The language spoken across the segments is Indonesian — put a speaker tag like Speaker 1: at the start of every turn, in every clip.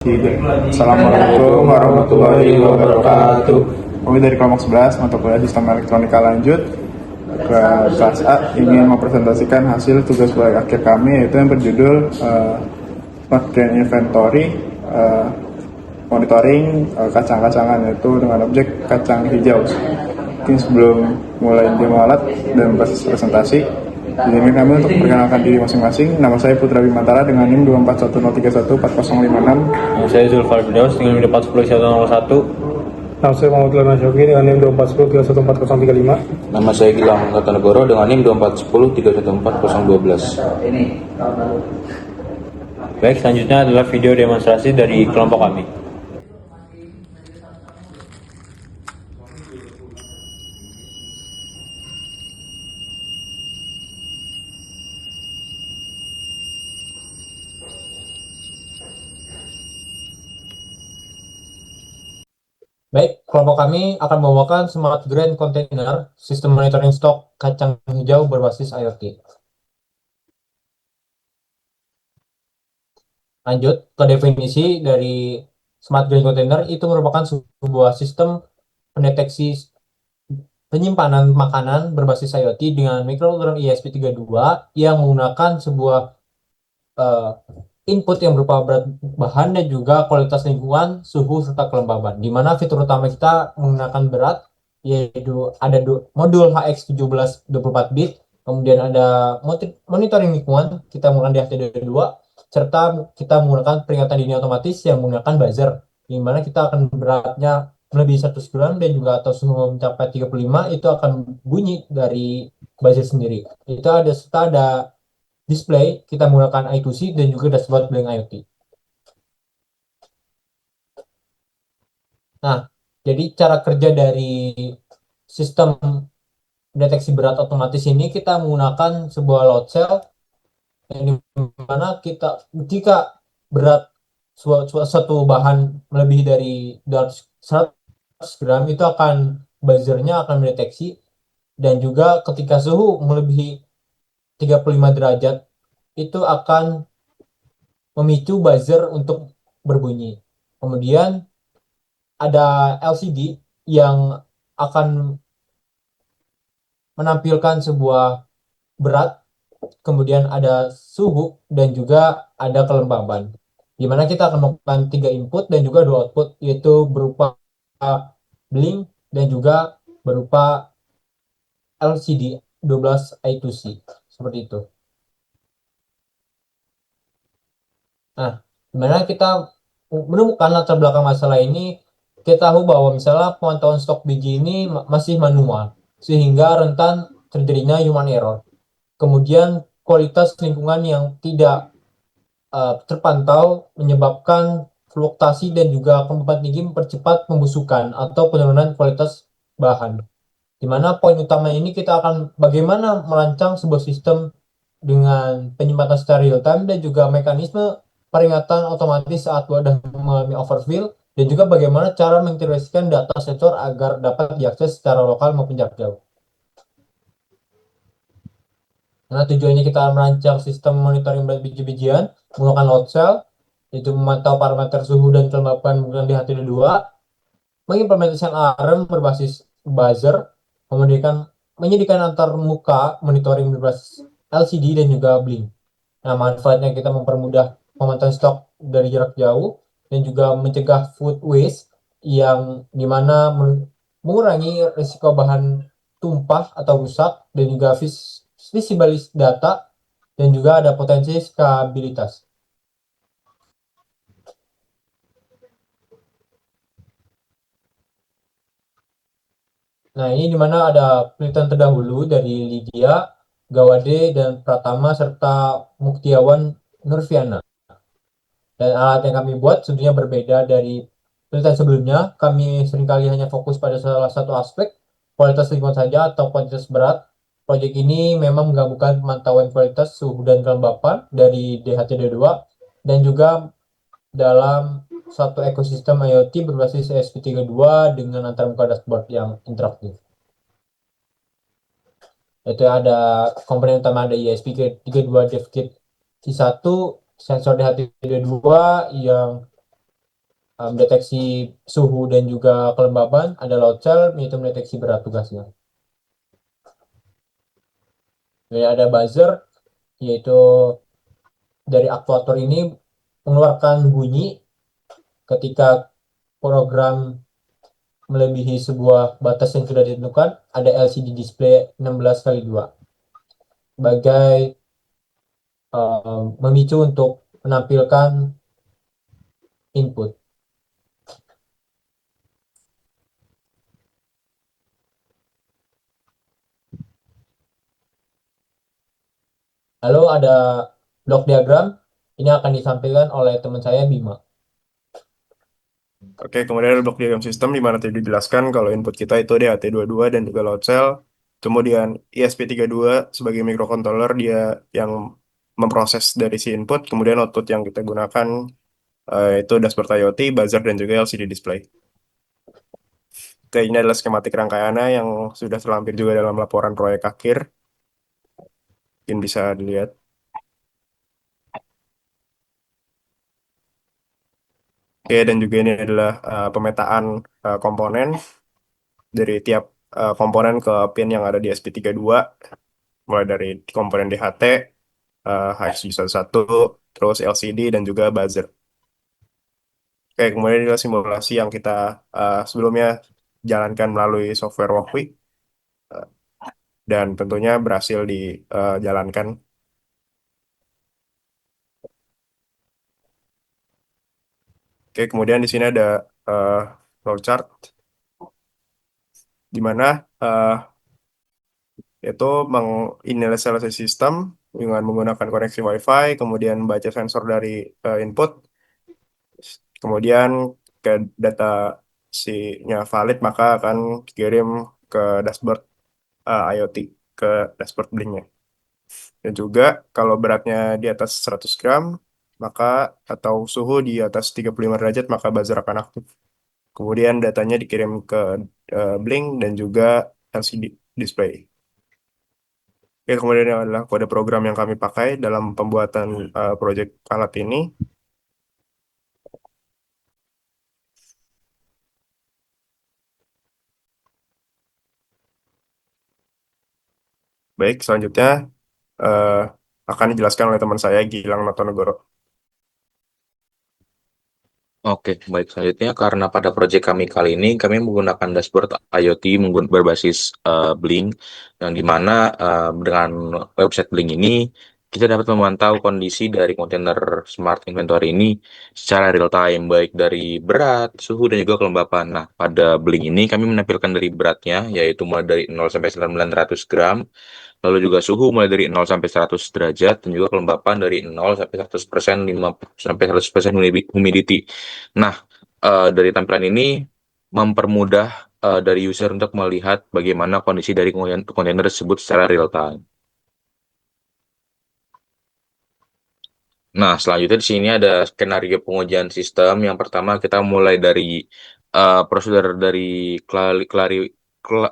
Speaker 1: Assalamualaikum warahmatullahi wabarakatuh. Kami dari kelompok 11 mata kuliah Sistem Elektronika Lanjut ke kelas A ingin mempresentasikan hasil tugas proyek akhir kami, yaitu yang berjudul Smart Drain Inventory, monitoring kacang-kacangan, yaitu dengan objek kacang hijau. Mungkin sebelum mulai demo alat dan proses presentasi, izinkan kami untuk memperkenalkan diri masing-masing. Nama saya Putra Bimantara dengan NIM 2410314056.
Speaker 2: Nama saya Zulfar Firdaus dengan NIM 4101101.
Speaker 3: Nama saya Muhammad Lana Syauki dengan NIM 2410314035.
Speaker 4: Nama saya Gilang Kartanegoro dengan NIM 2410314012.
Speaker 2: Baik, selanjutnya adalah video demonstrasi dari kelompok kami.
Speaker 5: Baik, kelompok kami akan membawakan Smart Drain Container, sistem monitoring stok kacang hijau berbasis IoT. Lanjut ke definisi dari Smart Drain Container, itu merupakan sebuah sistem pendeteksi penyimpanan makanan berbasis IoT dengan microalgoritma ESP32 yang menggunakan sebuah input yang berupa berat bahan dan juga kualitas lingkungan, suhu, serta kelembaban. Di mana fitur utama kita menggunakan berat, yaitu ada modul HX17 24 bit, kemudian ada monitoring lingkungan, kita menggunakan DHT22, serta kita menggunakan peringatan dini otomatis yang menggunakan buzzer, di mana kita akan beratnya melebihi 100 gram dan juga atau suhu mencapai 35, itu akan bunyi dari buzzer sendiri. Itu serta ada display, kita menggunakan I2C dan juga dashboard Blink IoT. Nah, jadi cara kerja dari sistem deteksi berat otomatis ini, kita menggunakan sebuah load cell yang dimana jika berat suatu bahan melebihi dari 100 gram, itu buzzernya akan mendeteksi, dan juga ketika suhu melebihi 35 derajat itu akan memicu buzzer untuk berbunyi. Kemudian ada LCD yang akan menampilkan sebuah berat, kemudian ada suhu, dan juga ada kelembaban. Di mana kita akan melakukan 3 input dan juga 2 output, yaitu berupa blink dan juga berupa LCD 12 I2C. Seperti itu. Nah, dimana kita menemukan latar belakang masalah ini, kita tahu bahwa misalnya pemantauan stok biji ini masih manual, sehingga rentan terjadinya human error. Kemudian kualitas lingkungan yang tidak terpantau menyebabkan fluktuasi dan juga kelembapan tinggi mempercepat pembusukan atau penurunan kualitas bahan. Dimana poin utama ini kita akan bagaimana merancang sebuah sistem dengan penyimpanan secara real time dan juga mekanisme peringatan otomatis saat wadah mengalami overfill, dan juga bagaimana cara mengintegrasikan data sensor agar dapat diakses secara lokal maupun jarak jauh. Nah, tujuannya kita merancang sistem monitoring berat biji-bijian menggunakan load cell, yaitu memantau parameter suhu dan kelembapan menggunakan DHT22, mengimplementasikan ARM berbasis buzzer, menyediakan antar muka monitoring berbasis LCD dan juga blink. Nah, manfaatnya kita mempermudah pemantauan stok dari jarak jauh dan juga mencegah food waste, yang dimana mengurangi risiko bahan tumpah atau rusak, dan juga visibilis data, dan juga ada potensi skabilitas. Nah, ini dimana ada penelitian terdahulu dari Lydia, Gawade, dan Pratama, serta Muktiawan Nurfiana. Dan alat yang kami buat tentunya berbeda dari penelitian sebelumnya. Kami seringkali hanya fokus pada salah satu aspek, kualitas lingkungan saja atau kuantitas berat. Proyek ini memang menggabungkan pemantauan kualitas suhu dan kelembapan dari DHT22 dan juga dalam satu ekosistem IoT berbasis ESP32 dengan antarmuka dashboard yang interaktif. Itu ada komponen utama, ada ESP32 DevKit C1, sensor DHT22 yang mendeteksi suhu dan juga kelembaban, ada load cell yaitu mendeteksi berat tugasnya. Dan ada buzzer yaitu dari aktuator ini mengeluarkan bunyi ketika program melebihi sebuah batas yang sudah ditentukan. Ada LCD display 16x2 sebagai memicu untuk menampilkan input. Lalu ada block diagram, ini akan disampaikan oleh teman saya Bima.
Speaker 6: Oke, kemudian ada blok diagram sistem di mana tadi dijelaskan kalau input kita itu DHT22 dan juga load cell. Kemudian ESP32 sebagai microcontroller dia yang memproses dari si input, kemudian output yang kita gunakan itu dashboard IoT, buzzer, dan juga LCD display. Oke, ini adalah skematik rangkaiannya yang sudah terlampir juga dalam laporan proyek akhir. Mungkin bisa dilihat. Oke, dan juga ini adalah pemetaan komponen dari tiap komponen ke pin yang ada di SP32, mulai dari komponen DHT, HX11, terus LCD, dan juga buzzer. Oke, kemudian ini adalah simulasi yang kita sebelumnya jalankan melalui software Walkwi, dan tentunya berhasil dijalankan. Oke, kemudian di sini ada flowchart, di mana itu menginisialisasi sistem dengan menggunakan koneksi WiFi, kemudian baca sensor dari input, kemudian ke data nya valid maka akan dikirim ke dashboard IoT, ke dashboard Blink-nya. Dan juga kalau beratnya di atas 100 gram maka atau suhu di atas 35 derajat maka buzzer akan aktif. Kemudian datanya dikirim ke Blink dan juga LCD display. Oke, kemudian ini adalah kode program yang kami pakai dalam pembuatan proyek alat ini. Baik, selanjutnya eh, akan dijelaskan oleh teman saya Gilang Notonegoro.
Speaker 4: Oke, baik. Selanjutnya, karena pada proyek kami kali ini, kami menggunakan dashboard IoT berbasis Blink, yang dimana dengan website Blink ini, kita dapat memantau kondisi dari kontainer smart inventory ini secara real time, baik dari berat, suhu, dan juga kelembapan. Nah, pada Blink ini kami menampilkan dari beratnya, yaitu mulai dari 0 sampai 900 gram, lalu juga suhu mulai dari 0 sampai 100 derajat, dan juga kelembapan dari 0 sampai 100%, 5 sampai 100% humidity. Nah, dari tampilan ini mempermudah dari user untuk melihat bagaimana kondisi dari kontainer tersebut secara real time. Nah, selanjutnya di sini ada skenario pengujian sistem. Yang pertama kita mulai dari prosedur dari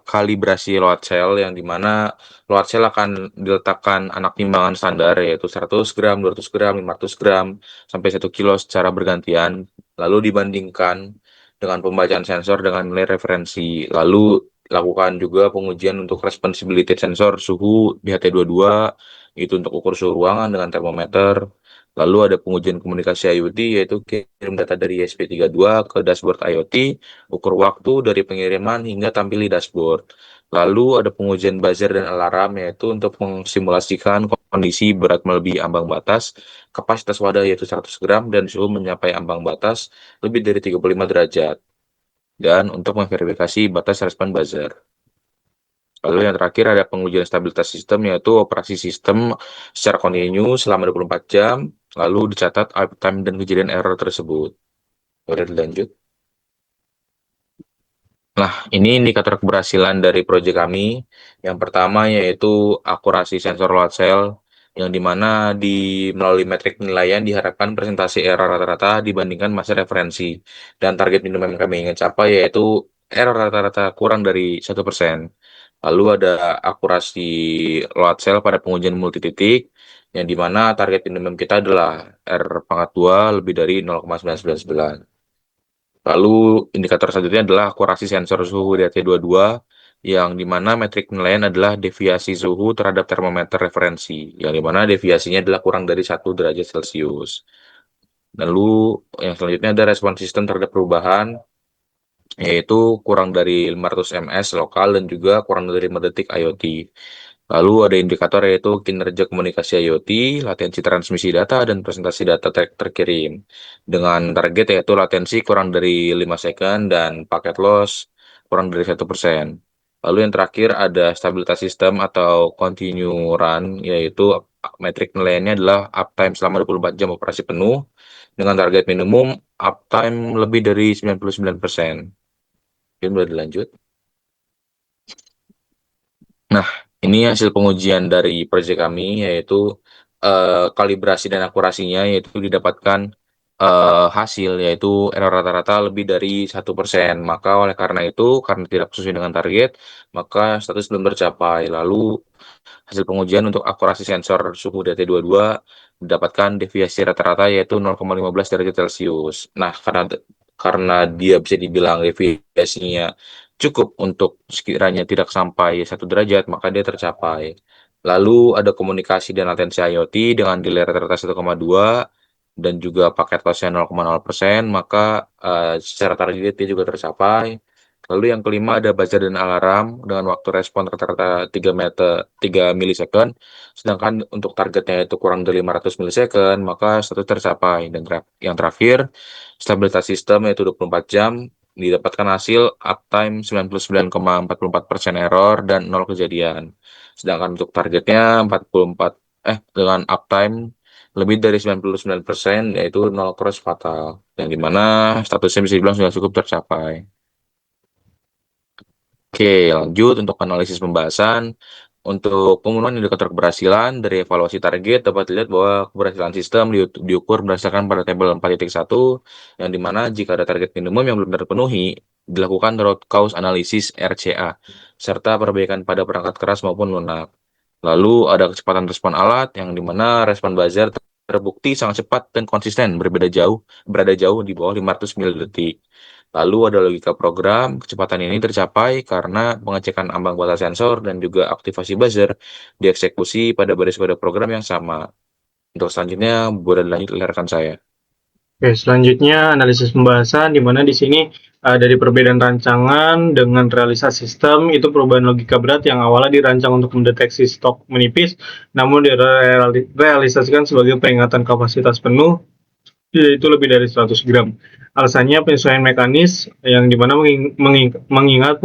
Speaker 4: kalibrasi load cell, yang dimana load cell akan diletakkan anak timbangan standar yaitu 100 gram, 200 gram, 500 gram, sampai 1 kilo secara bergantian. Lalu dibandingkan dengan pembacaan sensor dengan nilai referensi. Lalu lakukan juga pengujian untuk responsibility sensor suhu DHT22, itu untuk ukur suhu ruangan dengan termometer. Lalu ada pengujian komunikasi IoT, yaitu kirim data dari ESP32 ke dashboard IoT, ukur waktu dari pengiriman hingga tampil di dashboard. Lalu ada pengujian buzzer dan alarm, yaitu untuk mensimulasikan kondisi berat melebihi ambang batas, kapasitas wadah yaitu 100 gram, dan suhu mencapai ambang batas lebih dari 35 derajat. Dan untuk memverifikasi batas respon buzzer. Lalu yang terakhir ada pengujian stabilitas sistem, yaitu operasi sistem secara kontinu selama 24 jam, lalu dicatat uptime dan kejadian error tersebut. Boleh dilanjut. Nah, ini indikator keberhasilan dari proyek kami. Yang pertama yaitu akurasi sensor load cell, yang dimana melalui metrik penilaian diharapkan presentasi error rata-rata dibandingkan masa referensi. Dan target minimum yang kami ingin capai yaitu error rata-rata kurang dari 1%. Lalu ada akurasi load cell pada pengujian multi titik, yang dimana target minimum kita adalah R pangkat 2 lebih dari 0,999. Lalu indikator selanjutnya adalah akurasi sensor suhu DT22 yang dimana metrik penilaian adalah deviasi suhu terhadap termometer referensi, yang dimana deviasinya adalah kurang dari 1 derajat Celcius. Lalu yang selanjutnya ada respon sistem terhadap perubahan, yaitu kurang dari 500 ms lokal dan juga kurang dari 5 detik IoT. Lalu ada indikator yaitu kinerja komunikasi IoT, latensi transmisi data, dan presentasi data terkirim. Dengan target yaitu latensi kurang dari 5 second dan paket loss kurang dari 1%. Lalu yang terakhir ada stabilitas sistem atau continue run, yaitu metrik penilaiannya adalah uptime selama 24 jam operasi penuh dengan target minimum uptime lebih dari 99%. Mungkin boleh dilanjut. Nah, ini hasil pengujian dari proyek kami, yaitu kalibrasi dan akurasinya, yaitu didapatkan hasil, yaitu error rata-rata lebih dari 1%. Maka oleh karena itu, karena tidak sesuai dengan target, maka status belum tercapai. Lalu hasil pengujian untuk akurasi sensor suhu DT22 mendapatkan deviasi rata-rata yaitu 0,15 derajat Celcius. Nah, karena dia bisa dibilang deviasinya cukup untuk sekiranya tidak sampai 1 derajat, maka dia tercapai. Lalu ada komunikasi dan latensi IoT dengan delay rata-rata 1,2 dan juga paket loss-nya 0,0%, maka secara target dia juga tercapai. Lalu yang kelima ada buzzer dan alarm dengan waktu respon rata-rata 3 milisecond, sedangkan untuk targetnya itu kurang dari 500 milisecond, maka satu tercapai. Dan yang terakhir, stabilitas sistem yaitu 24 jam, didapatkan hasil uptime 99,44% error dan 0 kejadian. Sedangkan untuk targetnya 44 dengan uptime lebih dari 99% yaitu 0 cross fatal, yang dimana statusnya bisa dibilang sudah cukup tercapai. Oke, lanjut untuk analisis pembahasan. Untuk pemenuhan indikator keberhasilan dari evaluasi target dapat dilihat bahwa keberhasilan sistem diukur berdasarkan pada tabel 4.1, yang dimana jika ada target minimum yang belum terpenuhi, dilakukan root cause analysis RCA, serta perbaikan pada perangkat keras maupun lunak. Lalu ada kecepatan respon alat, yang dimana respon buzzer terbukti sangat cepat dan konsisten, berada jauh di bawah 500 mili-detik. Lalu ada logika program, kecepatan ini tercapai karena pengecekan ambang batas sensor dan juga aktivasi buzzer dieksekusi pada baris kode program yang sama. Untuk selanjutnya, boleh dilanjut oleh rekan saya.
Speaker 3: Oke, selanjutnya analisis pembahasan di mana di sini dari perbedaan rancangan dengan realisasi sistem itu perubahan logika berat yang awalnya dirancang untuk mendeteksi stok menipis, namun direalisasikan sebagai peringatan kapasitas penuh yaitu lebih dari 100 gram. Alasannya penyesuaian mekanis yang dimana mengingat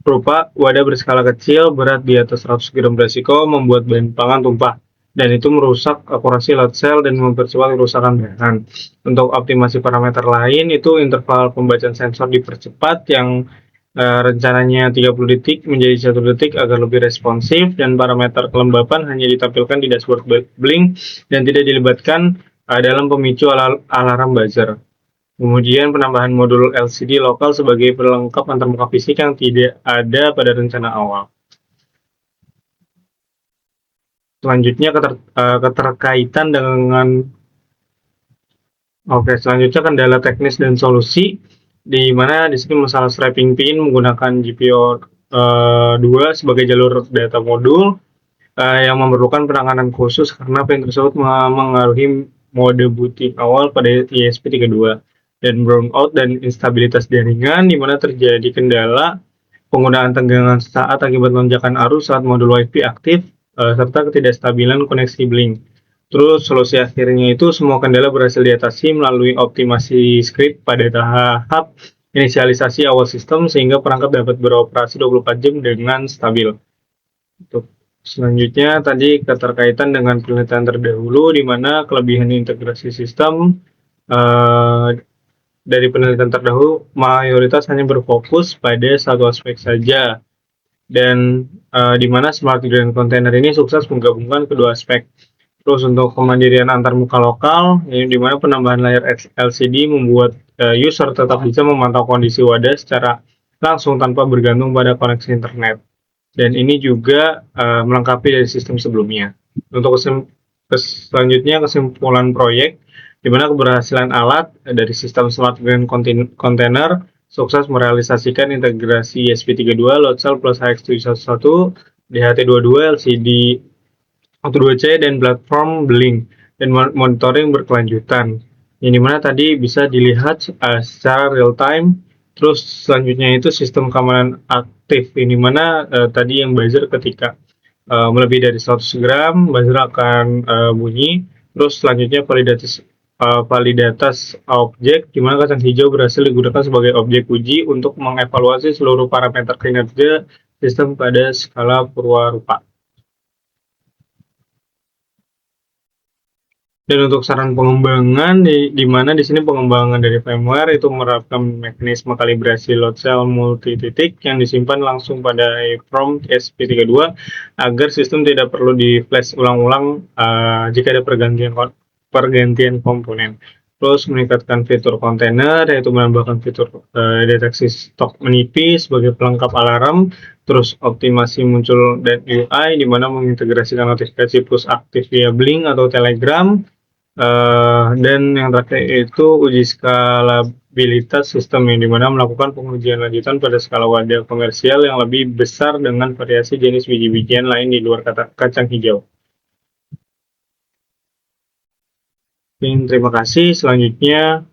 Speaker 3: berupa wadah berskala kecil berat di atas 100 gram beresiko membuat bahan pangan tumpah, dan itu merusak akurasi load cell dan mempercepat kerusakan bahan. Untuk optimasi parameter lain itu interval pembacaan sensor dipercepat yang rencananya 30 detik menjadi 1 detik agar lebih responsif, dan parameter kelembapan hanya ditampilkan di dashboard blink dan tidak dilibatkan dalam pemicu alarm buzzer. Kemudian penambahan modul LCD lokal sebagai pelengkap antarmuka fisik yang tidak ada pada rencana awal. Selanjutnya keterkaitan dengan selanjutnya kendala teknis dan solusi, di mana di sini masalah strapping pin menggunakan GPIO 2 sebagai jalur data modul yang memerlukan penanganan khusus karena pin tersebut mengaruhi mode booting awal pada ESP32 dan brownout dan instabilitas jaringan, di mana terjadi kendala penggunaan tegangan saat akibat lonjakan arus saat modul WiFi aktif serta ketidakstabilan koneksi blink. Terus solusi akhirnya itu semua kendala berhasil diatasi melalui optimasi script pada tahap inisialisasi awal sistem sehingga perangkat dapat beroperasi 24 jam dengan stabil. Selanjutnya tadi keterkaitan dengan penelitian terdahulu, di mana kelebihan integrasi sistem dari penelitian terdahulu mayoritas hanya berfokus pada satu aspek saja, dan di mana smart grid dan container ini sukses menggabungkan kedua aspek. Terus untuk kemandirian antarmuka lokal, di mana penambahan layar LCD membuat user tetap bisa memantau kondisi wadah secara langsung tanpa bergantung pada koneksi internet. Dan ini juga melengkapi dari sistem sebelumnya. Untuk selanjutnya kesimpulan proyek, di mana keberhasilan alat dari sistem Smart Green Container sukses merealisasikan integrasi ESP32, load cell plus HX711, DHT22, LCD Auto2C, dan platform Blink, dan monitoring berkelanjutan. Yang dimana tadi bisa dilihat secara real time. Terus selanjutnya itu sistem keamanan aktif, ini mana tadi yang buzzer ketika melebihi dari 100 gram, buzzer akan bunyi. Terus selanjutnya validatas objek, di mana kacang hijau berhasil digunakan sebagai objek uji untuk mengevaluasi seluruh parameter kinerja sistem pada skala purwarupa. Dan untuk saran pengembangan, di mana di sini pengembangan dari firmware itu menerapkan mekanisme kalibrasi load cell multi titik yang disimpan langsung pada EEPROM ESP32 agar sistem tidak perlu di flash ulang-ulang jika ada pergantian komponen. Terus meningkatkan fitur kontainer, yaitu menambahkan fitur deteksi stok menipis sebagai pelengkap alarm. Terus optimasi muncul dan UI, di mana mengintegrasikan notifikasi push aktif via Blink atau Telegram. Dan yang terakhir itu uji skalabilitas sistem, yang dimana melakukan pengujian lanjutan pada skala wadah komersial yang lebih besar dengan variasi jenis biji-bijian lain di luar kacang hijau. Terima kasih. Selanjutnya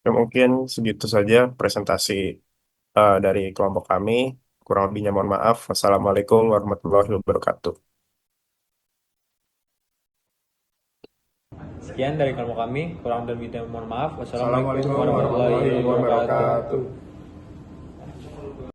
Speaker 6: Ya, mungkin segitu saja presentasi dari kelompok kami. Kurang lebihnya mohon maaf. Wassalamualaikum warahmatullahi wabarakatuh.
Speaker 2: Sekian dari kelompok kami, kurang dan lebihnya mohon maaf. Wassalamualaikum warahmatullahi wabarakatuh.